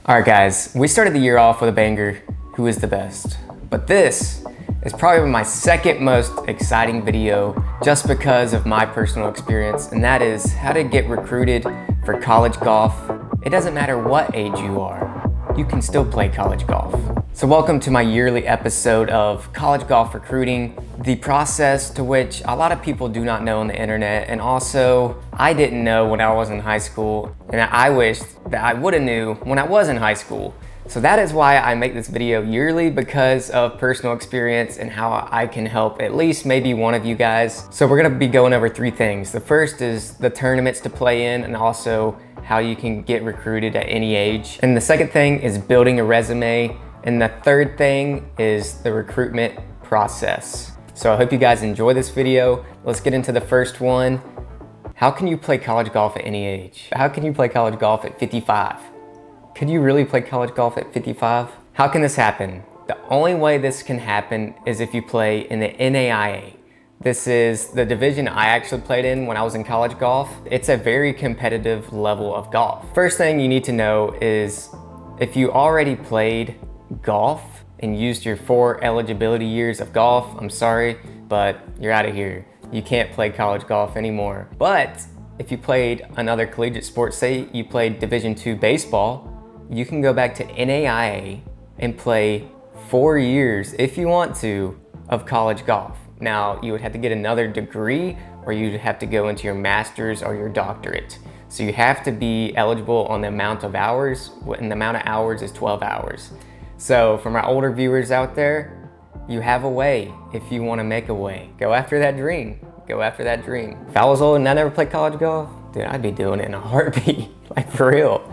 All right, guys, we started the year off with a banger, who is the best? But this is probably my second most exciting video just because of my personal experience, and that is how to get recruited for college golf. It doesn't matter what age you are, you can still play college golf. So welcome to my yearly episode of college golf recruiting, the process to which a lot of people do not know on the internet, and also I didn't know when I was in high school, and I wished that I would have knew when I was in high school. So that is why I make this video yearly, because of personal experience and how I can help at least maybe one of you guys. So we're gonna be going over three things. The first is the tournaments to play in, and also how you can get recruited at any age. And the second thing is building a resume. And the third thing is the recruitment process. So I hope you guys enjoy this video. Let's get into the first one. How can you play college golf at any age? How can you play college golf at 55? Could you really play college golf at 55? How can this happen? The only way this can happen is if you play in the NAIA. This is the division I actually played in when I was in college golf. It's a very competitive level of golf. First thing you need to know is if you already played golf and used your 4 eligibility years of golf, I'm sorry, but you're out of here. You can't play college golf anymore. But if you played another collegiate sport, say you played Division II baseball, you can go back to NAIA and play 4 years, if you want to, of college golf. Now, you would have to get another degree, or you'd have to go into your master's or your doctorate. So you have to be eligible on the amount of hours, and the amount of hours is 12 hours. So for my older viewers out there, you have a way if you want to make a way. Go after that dream. Go after that dream. If I was old and I never played college golf, dude, I'd be doing it in a heartbeat, like for real.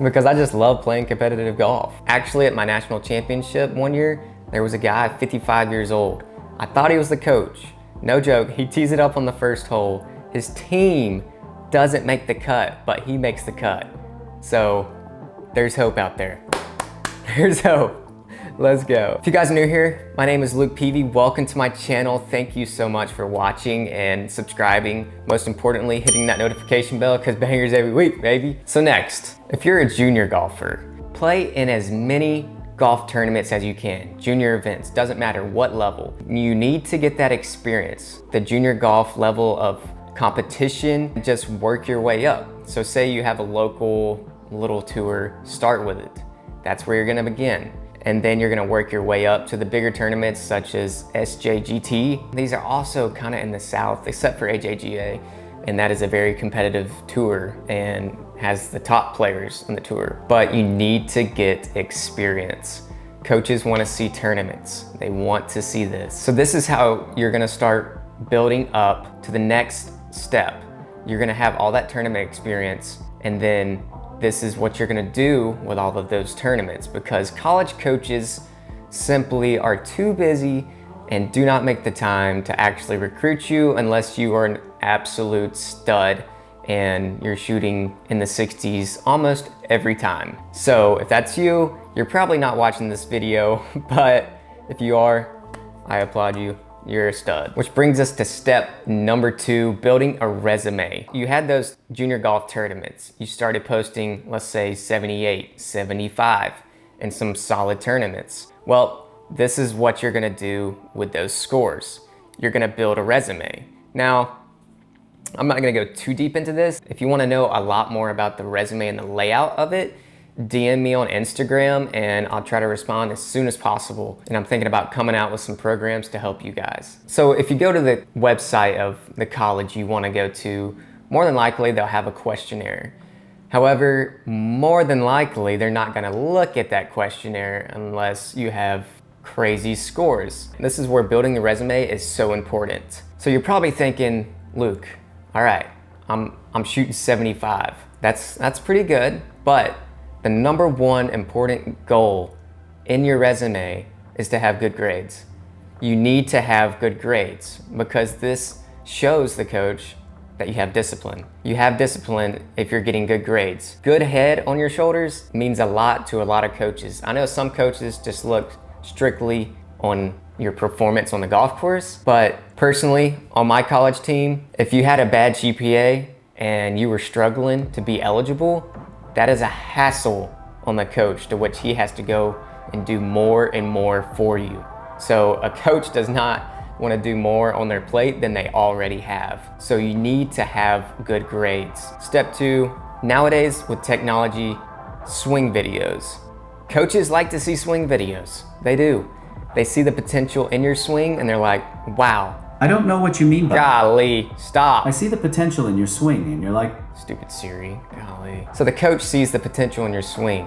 Because I just love playing competitive golf. Actually, at my national championship one year, there was a guy 55 years old. I thought he was the coach. No joke, he tees it up on the first hole. His team doesn't make the cut, but he makes the cut. So there's hope out there. There's hope. Let's go. If you guys are new here, my name is Luke Peavy. Welcome to my channel. Thank you so much for watching and subscribing. Most importantly, hitting that notification bell, because bangers every week, baby. So next, if you're a junior golfer, play in as many golf tournaments as you can. Junior events, doesn't matter what level. You need to get that experience. The junior golf level of competition, just work your way up. So say you have a local little tour, start with it. That's where you're gonna begin. And then you're gonna work your way up to the bigger tournaments such as SJGT. These are also kind of in the South, except for AJGA. And that is a very competitive tour and has the top players on the tour. But you need to get experience. Coaches wanna see tournaments. They want to see this. So this is how you're gonna start building up to the next step. You're gonna have all that tournament experience, and then this is what you're gonna do with all of those tournaments, because college coaches simply are too busy and do not make the time to actually recruit you unless you are an absolute stud and you're shooting in the 60s almost every time. So if that's you, you're probably not watching this video, but if you are, I applaud you. You're a stud. Which brings us to step number 2, building a resume. You had those junior golf tournaments. You started posting, let's say 78, 75, and some solid tournaments. Well, this is what you're gonna do with those scores. You're gonna build a resume. Now, I'm not gonna go too deep into this. If you wanna know a lot more about the resume and the layout of it, DM me on Instagram and I'll try to respond as soon as possible. And I'm thinking about coming out with some programs to help you guys. So if you go to the website of the college you want to go to, more than likely they'll have a questionnaire. However, more than likely they're not going to look at that questionnaire unless you have crazy scores. This is where building the resume is so important. So you're probably thinking, Luke, all right, I'm shooting 75. That's pretty good, but the number one important goal in your resume is to have good grades. You need to have good grades because this shows the coach that you have discipline. You have discipline if you're getting good grades. Good head on your shoulders means a lot to a lot of coaches. I know some coaches just look strictly on your performance on the golf course, but personally, on my college team, if you had a bad GPA and you were struggling to be eligible, that is a hassle on the coach, to which he has to go and do more and more for you. So a coach does not want to do more on their plate than they already have. So you need to have good grades. Step 2, nowadays with technology, swing videos. Coaches like to see swing videos. They do. They see the potential in your swing and they're like, wow. I don't know what you mean by that. Golly, stop. I see the potential in your swing, and you're like, stupid Siri, golly. So the coach sees the potential in your swing,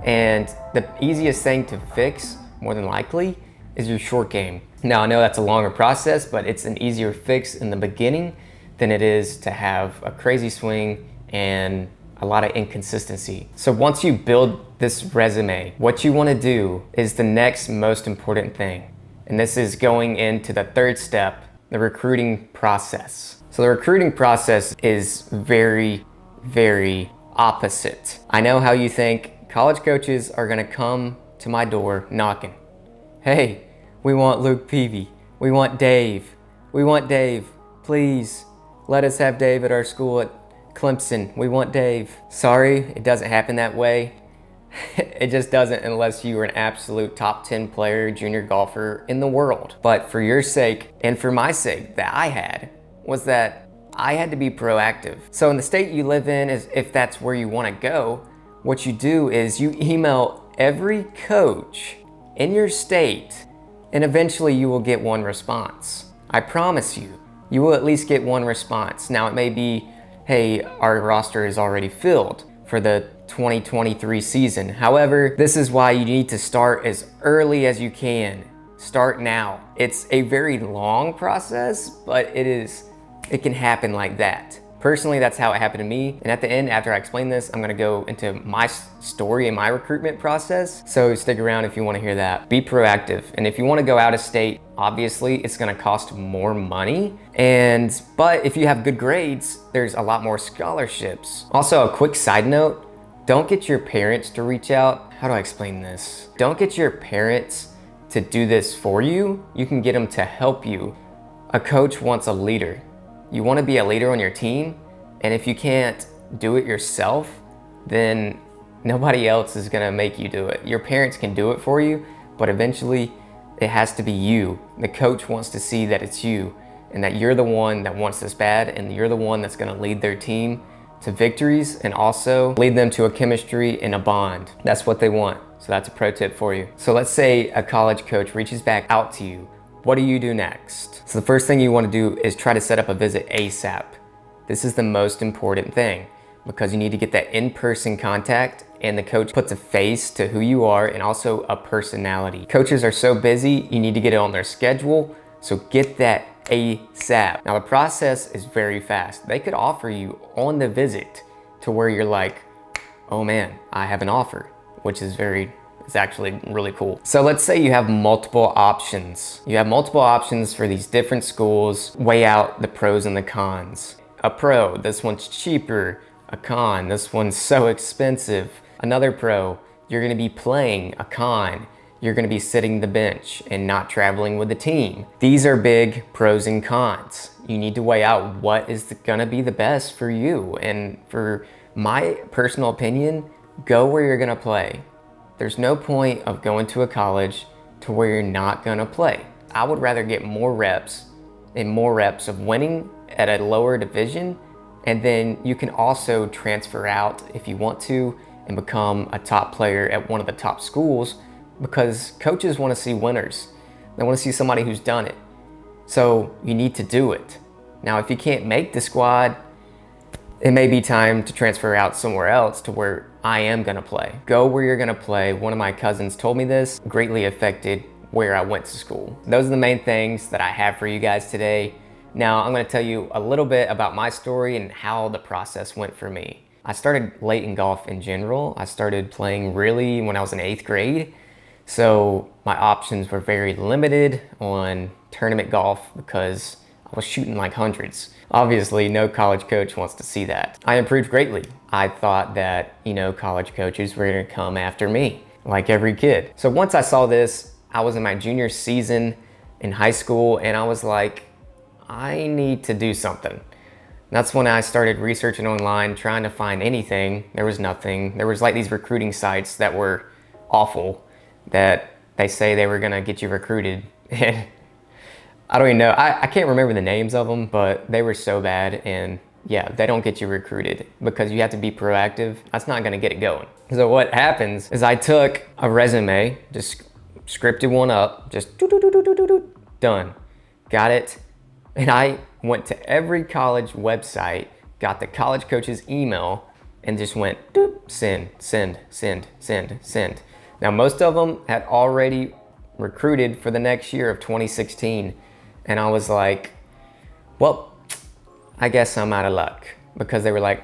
and the easiest thing to fix, more than likely, is your short game. Now I know that's a longer process, but it's an easier fix in the beginning than it is to have a crazy swing and a lot of inconsistency. So once you build this resume, what you want to do is the next most important thing. And this is going into the third step, the recruiting process. So the recruiting process is very, very opposite. I know how you think. College coaches are gonna come to my door knocking. Hey, we want Luke Peavy. We want Dave. We want Dave. Please, let us have Dave at our school at Clemson. We want Dave. Sorry, it doesn't happen that way. It just doesn't unless you are an absolute top 10 player, junior golfer in the world. But for your sake, and for my sake that I had, was that I had to be proactive. So in the state you live in, if that's where you want to go, what you do is you email every coach in your state, and eventually you will get one response. I promise you, you will at least get one response. Now it may be, hey, our roster is already filled for the 2023 season. However, this is why you need to start as early as you can. Start now. It's a very long process, but it can happen like that. Personally, that's how it happened to me. And at the end, after I explain this, I'm gonna go into my story and my recruitment process. So stick around if you wanna hear that. Be proactive. And if you wanna go out of state, obviously it's gonna cost more money. But if you have good grades, there's a lot more scholarships. Also, a quick side note, don't get your parents to reach out. How do I explain this? Don't get your parents to do this for you. You can get them to help you. A coach wants a leader. You want to be a leader on your team, and if you can't do it yourself, then nobody else is gonna make you do it. Your parents can do it for you, but eventually it has to be you. The coach wants to see that it's you and that you're the one that wants this bad, and you're the one that's gonna lead their team to victories and also lead them to a chemistry and a bond. That's what they want. So that's a pro tip for you. So let's say a college coach reaches back out to you. What do you do next? So the first thing you want to do is try to set up a visit ASAP. This is the most important thing because you need to get that in-person contact, and the coach puts a face to who you are and also a personality. Coaches are so busy, you need to get it on their schedule, so get that ASAP. Now the process is very fast. They could offer you on the visit to where you're like, oh man, I have an offer, which is it's actually really cool. So let's say you have multiple options. You have multiple options for these different schools. Weigh out the pros and the cons. A pro, this one's cheaper. A con, this one's so expensive. Another pro, you're gonna be playing. A con, you're gonna be sitting the bench and not traveling with the team. These are big pros and cons. You need to weigh out what is gonna be the best for you. And for my personal opinion, go where you're gonna play. There's no point of going to a college to where you're not gonna play. I would rather get more reps of winning at a lower division, and then you can also transfer out if you want to and become a top player at one of the top schools, because coaches wanna see winners. They wanna see somebody who's done it. So you need to do it. Now, if you can't make the squad, it may be time to transfer out somewhere else to where I am gonna play. Go where you're gonna play. One of my cousins told me this, greatly affected where I went to school. Those are the main things that I have for you guys today. Now I'm gonna tell you a little bit about my story and how the process went for me. I started late in golf in general. I started playing really when I was in 8th grade. So my options were very limited on tournament golf because I was shooting like hundreds. Obviously, no college coach wants to see that. I improved greatly. I thought that, college coaches were gonna come after me, like every kid. So once I saw this, I was in my junior season in high school, and I was like, I need to do something. That's when I started researching online, trying to find anything. There was nothing. There was like these recruiting sites that were awful, that they say they were gonna get you recruited. And I don't even know, I can't remember the names of them, but they were so bad. And yeah, they don't get you recruited because you have to be proactive. That's not gonna get it going. So what happens is I took a resume, just scripted one up, just done, got it. And I went to every college website, got the college coach's email, and just went send, send, send, send, send. Now most of them had already recruited for the next year of 2016. And I was like, well, I guess I'm out of luck, because they were like,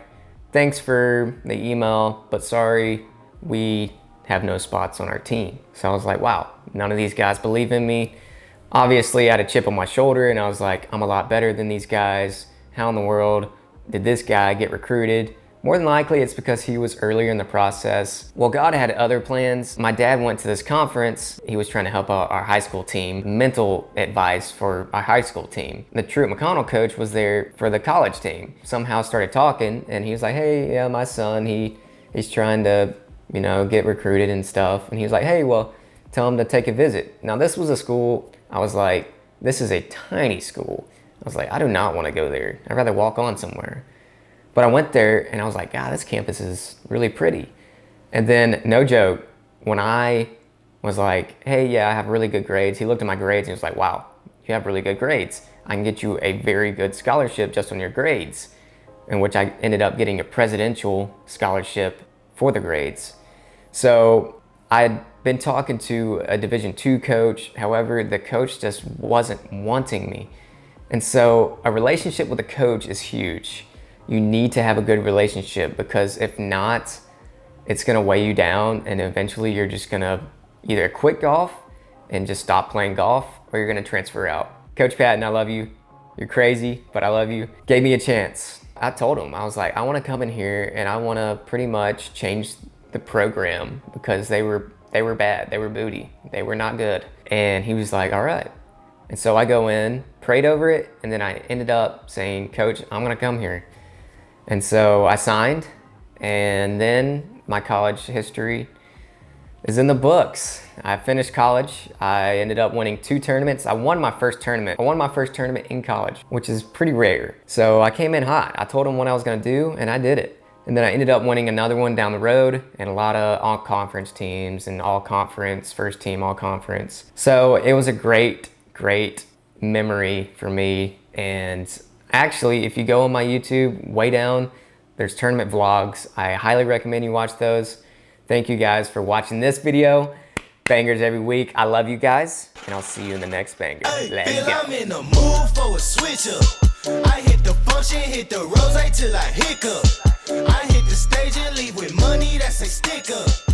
thanks for the email, but sorry, we have no spots on our team. So I was like, wow, none of these guys believe in me. Obviously I had a chip on my shoulder, and I was like, I'm a lot better than these guys. How in the world did this guy get recruited? More than likely it's because he was earlier in the process. Well, God had other plans. My dad went to this conference. He was trying to help out our high school team, mental advice for our high school team. The Truett McConnell coach was there for the college team. Somehow started talking, and he was like, hey, yeah, my son, he's trying to, you know, get recruited and stuff. And he was like, hey, well, tell him to take a visit. Now this was a school, I was like, this is a tiny school. I was like, I do not want to go there. I'd rather walk on somewhere. But I went there and I was like, God, this campus is really pretty. And then, no joke, when I was like, hey, yeah, I have really good grades, he looked at my grades and he was like, wow, you have really good grades. I can get you a very good scholarship just on your grades. In which I ended up getting a presidential scholarship for the grades. So I'd been talking to a Division II coach. However, the coach just wasn't wanting me. And so a relationship with a coach is huge. You need to have a good relationship, because if not, it's gonna weigh you down, and eventually you're just gonna either quit golf and just stop playing golf, or you're gonna transfer out. Coach Patton, I love you. You're crazy, but I love you. Gave me a chance. I told him, I was like, I wanna come in here and I wanna pretty much change the program, because they were bad, they were booty, they were not good. And he was like, all right. And so I go in, prayed over it, and then I ended up saying, Coach, I'm gonna come here. And so I signed, and then my college history is in the books. I finished college. I ended up winning 2 tournaments. I won my first tournament. I won my first tournament in college, which is pretty rare. So I came in hot. I told them what I was gonna do, and I did it. And then I ended up winning another one down the road, and a lot of all-conference teams and all-conference, first team all-conference. So it was a great, great memory for me. And actually, if you go on my YouTube, way down, there's tournament vlogs. I highly recommend you watch those. Thank you guys for watching this video. Bangers every week. I love you guys, and I'll see you in the next banger. Let's go. I'm in the mood for a switch up. I hit the function, hit the rose till I hiccup. I hit the stage and leave with money that's a stick up.